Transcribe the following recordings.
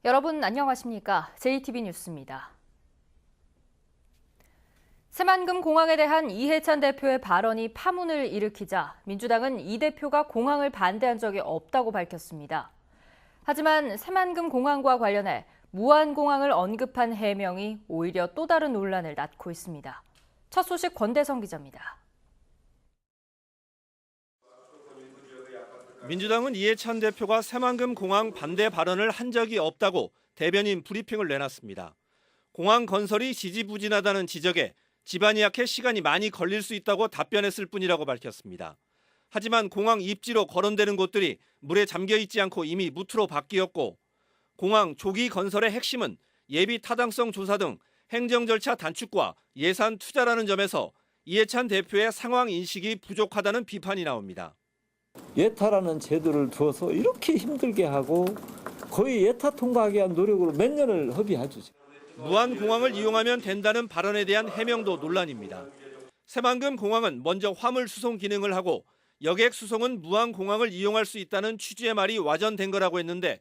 여러분 안녕하십니까? JTB 뉴스입니다. 새만금 공항에 대한 이해찬 대표의 발언이 파문을 일으키자 민주당은 이 대표가 공항을 반대한 적이 없다고 밝혔습니다. 하지만 새만금 공항과 관련해 무안공항을 언급한 해명이 오히려 또 다른 논란을 낳고 있습니다. 첫 소식 권대성 기자입니다. 민주당은 이해찬 대표가 새만금 공항 반대 발언을 한 적이 없다고 대변인 브리핑을 내놨습니다. 공항 건설이 지지부진하다는 지적에 집안이 약해 시간이 많이 걸릴 수 있다고 답변했을 뿐이라고 밝혔습니다. 하지만 공항 입지로 거론되는 곳들이 물에 잠겨 있지 않고 이미 무트로 바뀌었고 공항 조기 건설의 핵심은 예비 타당성 조사 등 행정 절차 단축과 예산 투자라는 점에서 이해찬 대표의 상황 인식이 부족하다는 비판이 나옵니다. 예타라는 제도를 두어서 이렇게 힘들게 하고 거의 예타 통과하기 위한 노력으로 몇 년을 허비하죠. 무안공항을 이용하면 된다는 발언에 대한 해명도 논란입니다. 새만금 공항은 먼저 화물 수송 기능을 하고 여객 수송은 무안공항을 이용할 수 있다는 취지의 말이 와전된 거라고 했는데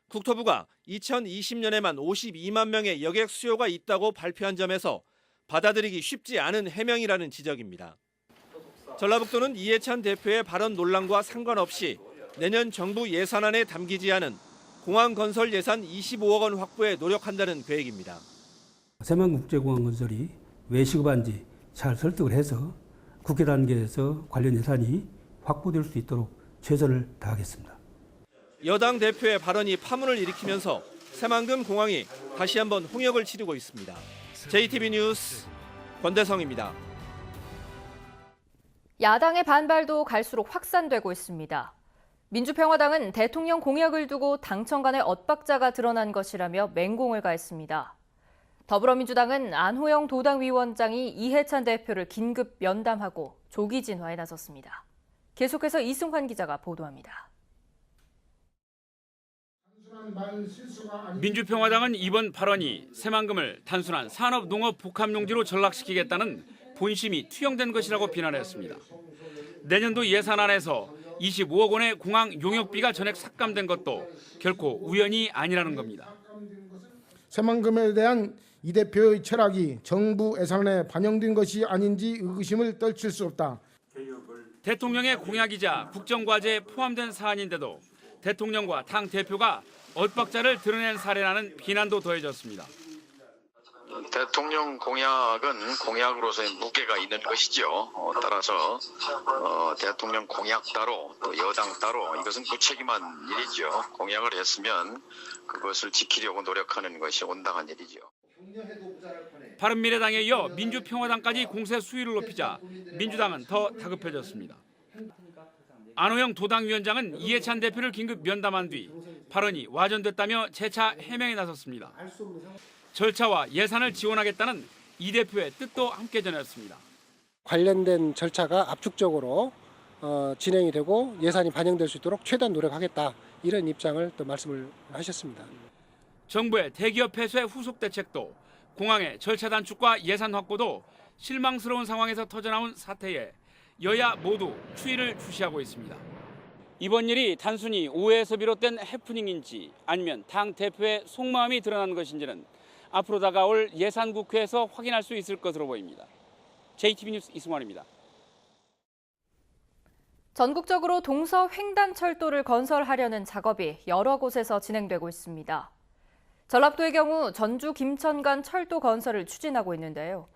국토부가 2020년에만 52만 명의 여객 수요가 있다고 발표한 점에서 받아들이기 쉽지 않은 해명이라는 지적입니다. 전라북도는 이해찬 대표의 발언 논란과 상관없이 내년 정부 예산안에 담기지 않은 공항 건설 예산 25억 원 확보에 노력한다는 계획입니다. 새만금국제공항 건설이 왜 시급한지 잘 설득을 해서 국회 단계에서 관련 예산이 확보될 수 있도록 최선을 다하겠습니다. 여당 대표의 발언이 파문을 일으키면서 새만금 공항이 다시 한번 홍역을 치르고 있습니다. JTB 뉴스 권대성입니다. 야당의 반발도 갈수록 확산되고 있습니다. 민주평화당은 대통령 공약을 두고 당청 간의 엇박자가 드러난 것이라며 맹공을 가했습니다. 더불어민주당은 안호영 도당위원장이 이해찬 대표를 긴급 면담하고 조기 진화에 나섰습니다. 계속해서 이승환 기자가 보도합니다. 민주평화당은 이번 발언이 새만금을 단순한 산업농업복합용지로 전락시키겠다는 본심이 투영된 것이라고 비난했습니다. 내년도 예산안에서 25억 원의 공항 용역비가 전액 삭감된 것도 결코 우연이 아니라는 겁니다. 새만금에 대한 이 대표의 철학이 정부 예산안에 반영된 것이 아닌지 의구심을 떨칠 수 없다. 대통령의 공약이자 국정과제에 포함된 사안인데도 대통령과 당 대표가 엇박자를 드러낸 사례라는 비난도 더해졌습니다. 대통령 공약은 공약으로서의 무게가 있는 것이죠. 따라서 대통령 공약 따로 또 여당 따로 이것은 무책임한 일이죠. 공약을 했으면 그것을 지키려고 노력하는 것이 온당한 일이죠. 바른미래당에 이어 민주평화당까지 공세 수위를 높이자 민주당은 더 다급해졌습니다. 안호영 도당위원장은 이해찬 대표를 긴급 면담한 뒤 발언이 와전됐다며 재차 해명에 나섰습니다. 절차와 예산을 지원하겠다는 이 대표의 뜻도 함께 전했습니다. 관련된 절차가 압축적으로 진행이 되고 예산이 반영될 수 있도록 최대한 노력하겠다 이런 입장을 또 말씀을 하셨습니다. 정부의 대기업 폐쇄 후속 대책도 공항의 절차 단축과 예산 확보도 실망스러운 상황에서 터져나온 사태에 여야 모두 추이를 주시하고 있습니다. 이번 일이 단순히 오해에서 비롯된 해프닝인지 아니면 당 대표의 속마음이 드러난 것인지는 앞으로 다가올 예산국회에서 확인할 수 있을 것으로 보입니다. JTB 뉴스 이승환입니다. 전국적으로 동서 횡단철도를 건설하려는 작업이 여러 곳에서 진행되고 있습니다. 전라북도의 경우 전주 김천 간 철도 건설을 추진하고 있는데요.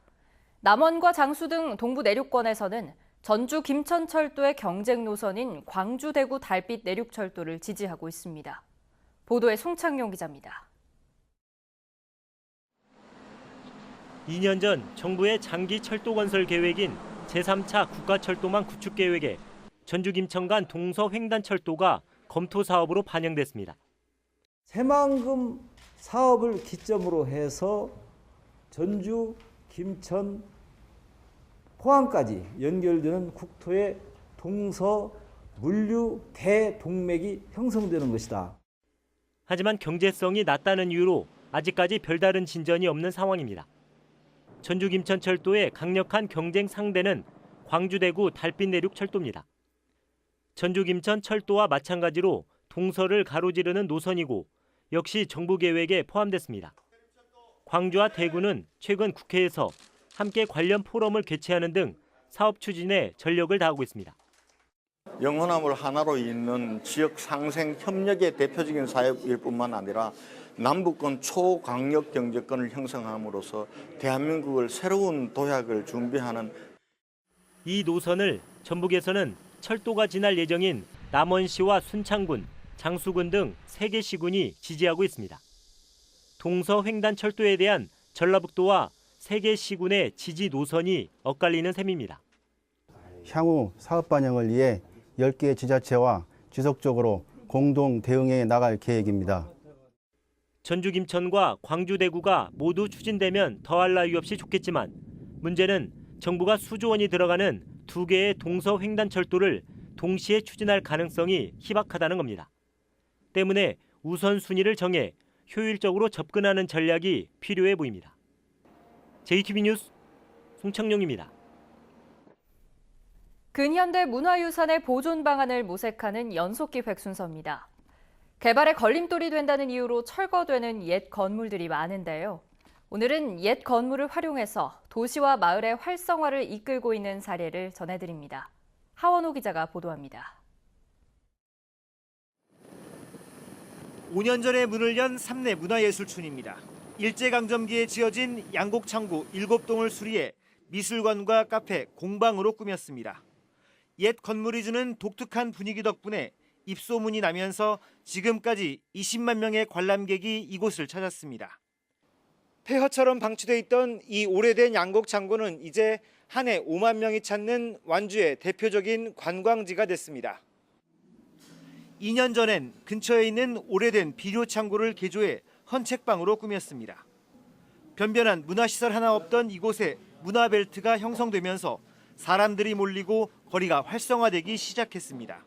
남원과 장수 등 동부 내륙권에서는 전주 김천 철도의 경쟁 노선인 광주 대구 달빛 내륙철도를 지지하고 있습니다. 보도에 송창용 기자입니다. 2년 전 정부의 장기 철도 건설 계획인 제3차 국가철도망 구축 계획에 전주 김천 간 동서 횡단철도가 검토 사업으로 반영됐습니다. 새만금 사업을 기점으로 해서 전주, 김천, 포항까지 연결되는 국토의 동서 물류 대동맥이 형성되는 것이다. 하지만 경제성이 낮다는 이유로 아직까지 별다른 진전이 없는 상황입니다. 전주 김천 철도의 강력한 경쟁 상대는 광주 대구 달빛 내륙 철도입니다. 전주 김천 철도와 마찬가지로 동서를 가로지르는 노선이고 역시 정부 계획에 포함됐습니다. 광주와 대구는 최근 국회에서 함께 관련 포럼을 개최하는 등 사업 추진에 전력을 다하고 있습니다. 영호남을 하나로 잇는 지역 상생 협력의 대표적인 사업일 뿐만 아니라 남북권 초강력 경제권을 형성함으로써 대한민국을 새로운 도약을 준비하는 이 노선을 전북에서는 철도가 지날 예정인 남원시와 순창군, 장수군 등 3개 시군이 지지하고 있습니다. 동서횡단철도에 대한 전라북도와 3개 시군의 지지 노선이 엇갈리는 셈입니다. 향후 사업 반영을 위해 10개 지자체와 지속적으로 공동 대응해 나갈 계획입니다. 전주 김천과 광주 대구가 모두 추진되면 더할 나위 없이 좋겠지만 문제는 정부가 수조 원이 들어가는 2개의 동서횡단철도를 동시에 추진할 가능성이 희박하다는 겁니다. 때문에 우선순위를 정해 효율적으로 접근하는 전략이 필요해 보입니다. JTB 뉴스 송창용입니다. 근현대 문화유산의 보존 방안을 모색하는 연속기획 순서입니다. 개발에 걸림돌이 된다는 이유로 철거되는 옛 건물들이 많은데요. 오늘은 옛 건물을 활용해서 도시와 마을의 활성화를 이끌고 있는 사례를 전해드립니다. 하원호 기자가 보도합니다. 5년 전에 문을 연 삼내 문화예술촌입니다. 일제강점기에 지어진 양곡창구 7동을 수리해 미술관과 카페, 공방으로 꾸몄습니다. 옛 건물이 주는 독특한 분위기 덕분에 입소문이 나면서 지금까지 20만 명의 관람객이 이곳을 찾았습니다. 폐허처럼 방치돼 있던 이 오래된 양곡창고는 이제 한 해 5만 명이 찾는 완주의 대표적인 관광지가 됐습니다. 2년 전엔 근처에 있는 오래된 비료창고를 개조해 헌책방으로 꾸몄습니다. 변변한 문화시설 하나 없던 이곳에 문화벨트가 형성되면서 사람들이 몰리고 거리가 활성화되기 시작했습니다.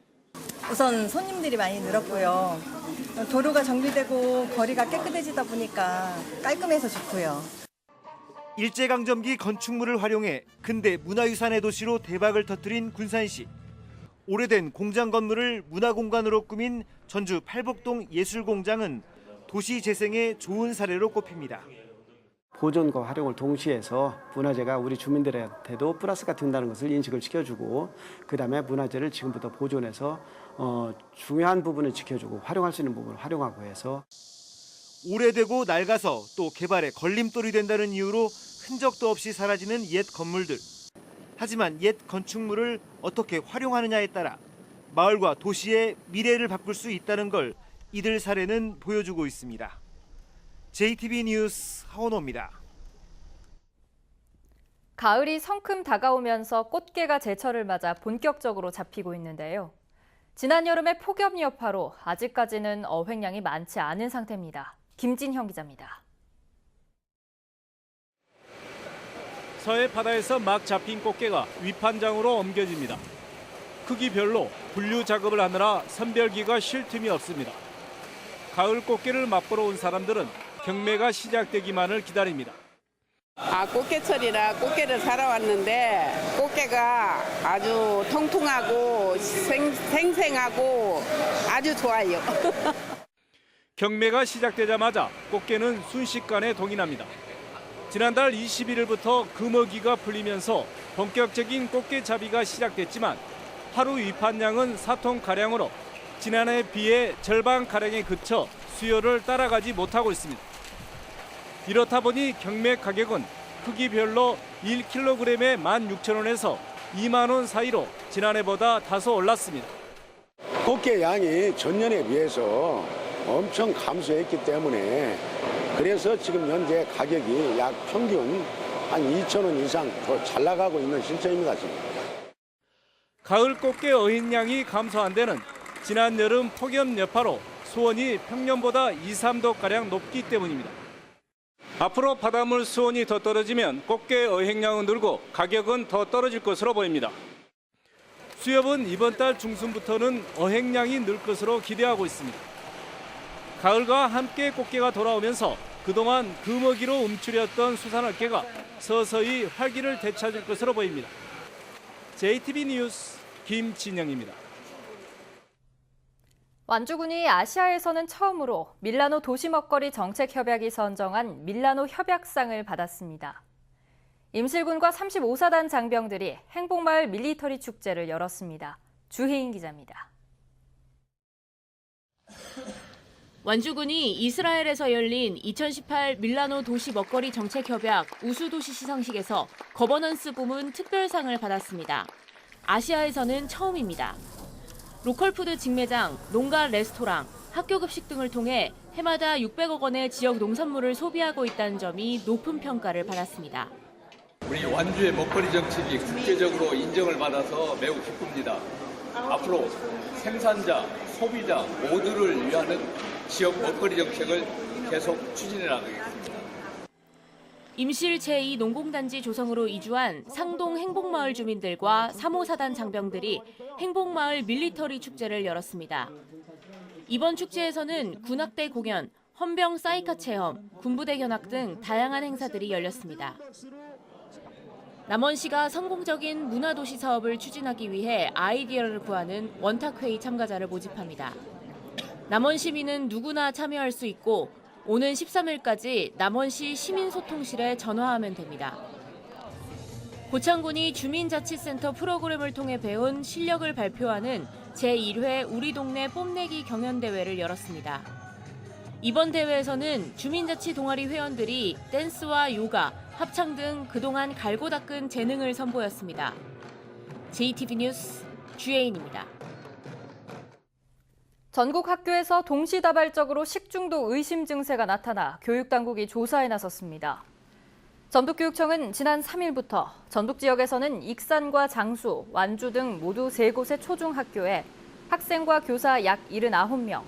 우선 손님들이 많이 늘었고요. 도로가 정비되고 거리가 깨끗해지다 보니까 깔끔해서 좋고요. 일제강점기 건축물을 활용해 근대 문화유산의 도시로 대박을 터뜨린 군산시. 오래된 공장 건물을 문화공간으로 꾸민 전주 팔복동 예술공장은 도시 재생의 좋은 사례로 꼽힙니다. 보존과 활용을 동시에 해서 문화재가 우리 주민들한테도 플러스가 된다는 것을 인식을 시켜주고 그다음에 문화재를 지금부터 보존해서 중요한 부분을 지켜주고 활용할 수 있는 부분을 활용하고 해서 오래되고 낡아서 또 개발에 걸림돌이 된다는 이유로 흔적도 없이 사라지는 옛 건물들. 하지만 옛 건축물을 어떻게 활용하느냐에 따라 마을과 도시의 미래를 바꿀 수 있다는 걸 이들 사례는 보여주고 있습니다. JTB 뉴스 하원호입니다. 가을이 성큼 다가오면서 꽃게가 제철을 맞아 본격적으로 잡히고 있는데요. 지난 여름의 폭염 여파로 아직까지는 어획량이 많지 않은 상태입니다. 김진형 기자입니다. 서해 바다에서 막 잡힌 꽃게가 위판장으로 옮겨집니다. 크기별로 분류 작업을 하느라 선별기가 쉴 틈이 없습니다. 가을 꽃게를 맛보러 온 사람들은 경매가 시작되기만을 기다립니다. 꽃게철이라 꽃게를 사러 왔는데 꽃게가 아주 통통하고 생생하고 아주 좋아요. 경매가 시작되자마자 꽃게는 순식간에 동이 납니다. 지난달 21일부터 금어기가 풀리면서 본격적인 꽃게 잡이가 시작됐지만 하루 위판량은 4톤가량으로 지난해에 비해 절반가량에 그쳐 수요를 따라가지 못하고 있습니다. 이렇다 보니 경매 가격은 크기별로 1kg에 16,000원에서 2만 원 사이로 지난해보다 다소 올랐습니다. 꽃게 양이 전년에 비해서 엄청 감소했기 때문에 그래서 지금 현재 가격이 약 평균 한 2,000원 이상 더 잘 나가고 있는 실정입니다. 지금. 가을 꽃게 어획량이 감소한 데는 지난 여름 폭염 여파로 수온이 평년보다 2, 3도가량 높기 때문입니다. 앞으로 바닷물 수온이 더 떨어지면 꽃게 어획량은 늘고 가격은 더 떨어질 것으로 보입니다. 수협은 이번 달 중순부터는 어획량이 늘 것으로 기대하고 있습니다. 가을과 함께 꽃게가 돌아오면서 그동안 금어기로 움츠렸던 수산업계가 서서히 활기를 되찾을 것으로 보입니다. JTB 뉴스 김진영입니다. 완주군이 아시아에서는 처음으로 밀라노 도시먹거리 정책협약이 선정한 밀라노 협약상을 받았습니다. 임실군과 35사단 장병들이 행복마을 밀리터리 축제를 열었습니다. 주혜인 기자입니다. 완주군이 이스라엘에서 열린 2018 밀라노 도시 먹거리 정책협약 우수도시 시상식에서 거버넌스 부문 특별상을 받았습니다. 아시아에서는 처음입니다. 로컬푸드 직매장, 농가 레스토랑, 학교 급식 등을 통해 해마다 600억 원의 지역 농산물을 소비하고 있다는 점이 높은 평가를 받았습니다. 우리 완주의 먹거리 정책이 국제적으로 인정을 받아서 매우 기쁩니다. 앞으로 생산자, 소비자 모두를 위하는 지역 먹거리 정책을 계속 추진해 나가겠습니다. 임실 제2 농공단지 조성으로 이주한 상동 행복마을 주민들과 3호사단 장병들이 행복마을 밀리터리 축제를 열었습니다. 이번 축제에서는 군악대 공연, 헌병 사이카 체험, 군부대 견학 등 다양한 행사들이 열렸습니다. 남원시가 성공적인 문화도시 사업을 추진하기 위해 아이디어를 구하는 원탁회의 참가자를 모집합니다. 남원 시민은 누구나 참여할 수 있고 오는 13일까지 남원시 시민소통실에 전화하면 됩니다. 고창군이 주민자치센터 프로그램을 통해 배운 실력을 발표하는 제1회 우리 동네 뽐내기 경연대회를 열었습니다. 이번 대회에서는 주민자치 동아리 회원들이 댄스와 요가, 합창 등 그동안 갈고 닦은 재능을 선보였습니다. JTB 뉴스 주혜인입니다. 전국 학교에서 동시다발적으로 식중독 의심 증세가 나타나 교육당국이 조사에 나섰습니다. 전북교육청은 지난 3일부터 전북 지역에서는 익산과 장수, 완주 등 모두 3곳의 초중학교에 학생과 교사 약 79명,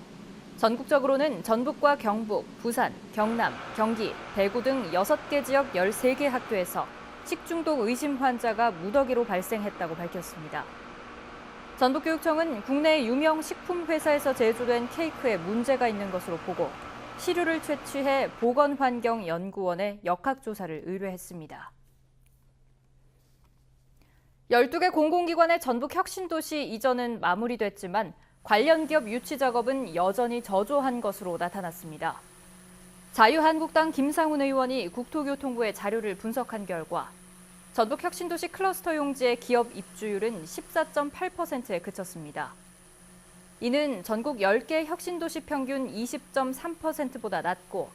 전국적으로는 전북과 경북, 부산, 경남, 경기, 대구 등 6개 지역 13개 학교에서 식중독 의심 환자가 무더기로 발생했다고 밝혔습니다. 전북교육청은 국내 유명 식품회사에서 제조된 케이크에 문제가 있는 것으로 보고 시류를 채취해 보건환경연구원에 역학조사를 의뢰했습니다. 12개 공공기관의 전북 혁신도시 이전은 마무리됐지만 관련 기업 유치 작업은 여전히 저조한 것으로 나타났습니다. 자유한국당 김상훈 의원이 국토교통부의 자료를 분석한 결과 전북 혁신도시 클러스터 용지의 기업 입주율은 14.8%에 그쳤습니다. 이는 전국 10개 혁신도시 평균 20.3%보다 낮고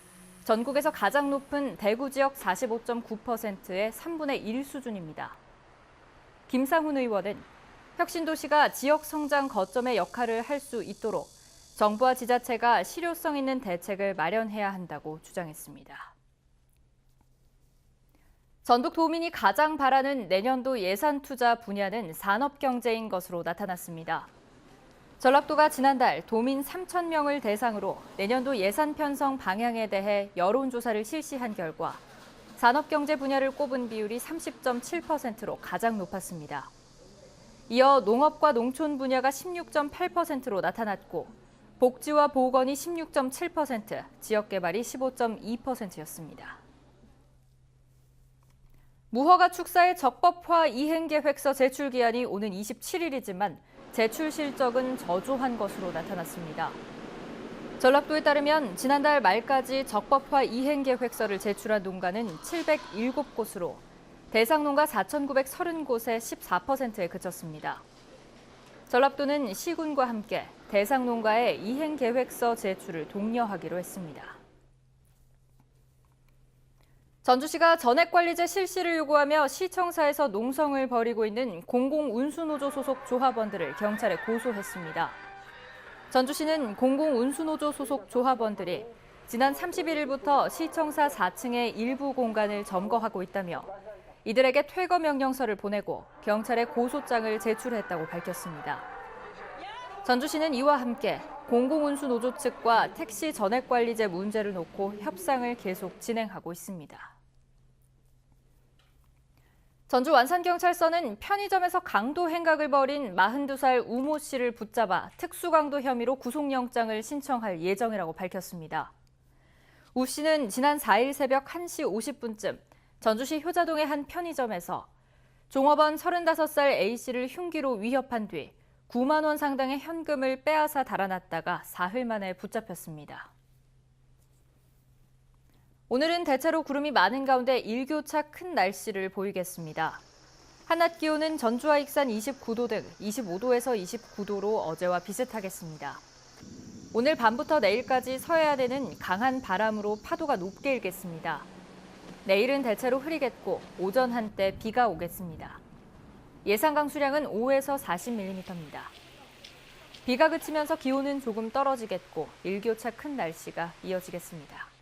전국에서 가장 높은 대구 지역 45.9%의 3분의 1 수준입니다. 김상훈 의원은 혁신도시가 지역 성장 거점의 역할을 할 수 있도록 정부와 지자체가 실효성 있는 대책을 마련해야 한다고 주장했습니다. 전북 도민이 가장 바라는 내년도 예산 투자 분야는 산업경제인 것으로 나타났습니다. 전라도가 지난달 도민 3,000명을 대상으로 내년도 예산 편성 방향에 대해 여론조사를 실시한 결과 산업경제 분야를 꼽은 비율이 30.7%로 가장 높았습니다. 이어 농업과 농촌 분야가 16.8%로 나타났고 복지와 보건이 16.7%, 지역개발이 15.2%였습니다. 무허가 축사의 적법화 이행계획서 제출 기한이 오는 27일이지만 제출 실적은 저조한 것으로 나타났습니다. 전라도에 따르면 지난달 말까지 적법화 이행계획서를 제출한 농가는 707곳으로 대상 농가 4,930곳의 14%에 그쳤습니다. 전라도는 시군과 함께 대상 농가의 이행계획서 제출을 독려하기로 했습니다. 전주시가 전액관리제 실시를 요구하며 시청사에서 농성을 벌이고 있는 공공운수노조 소속 조합원들을 경찰에 고소했습니다. 전주시는 공공운수노조 소속 조합원들이 지난 31일부터 시청사 4층의 일부 공간을 점거하고 있다며 이들에게 퇴거 명령서를 보내고 경찰에 고소장을 제출했다고 밝혔습니다. 전주시는 이와 함께 공공운수노조 측과 택시 전액관리제 문제를 놓고 협상을 계속 진행하고 있습니다. 전주 완산경찰서는 편의점에서 강도 행각을 벌인 42살 우모 씨를 붙잡아 특수강도 혐의로 구속영장을 신청할 예정이라고 밝혔습니다. 우 씨는 지난 4일 새벽 1시 50분쯤 전주시 효자동의 한 편의점에서 종업원 35살 A씨를 흉기로 위협한 뒤 9만 원 상당의 현금을 빼앗아 달아났다가 사흘 만에 붙잡혔습니다. 오늘은 대체로 구름이 많은 가운데 일교차 큰 날씨를 보이겠습니다. 한낮 기온은 전주와 익산 29도 등 25도에서 29도로 어제와 비슷하겠습니다. 오늘 밤부터 내일까지 서해안에는 강한 바람으로 파도가 높게 일겠습니다. 내일은 대체로 흐리겠고 오전 한때 비가 오겠습니다. 예상 강수량은 5에서 40mm입니다. 비가 그치면서 기온은 조금 떨어지겠고 일교차 큰 날씨가 이어지겠습니다.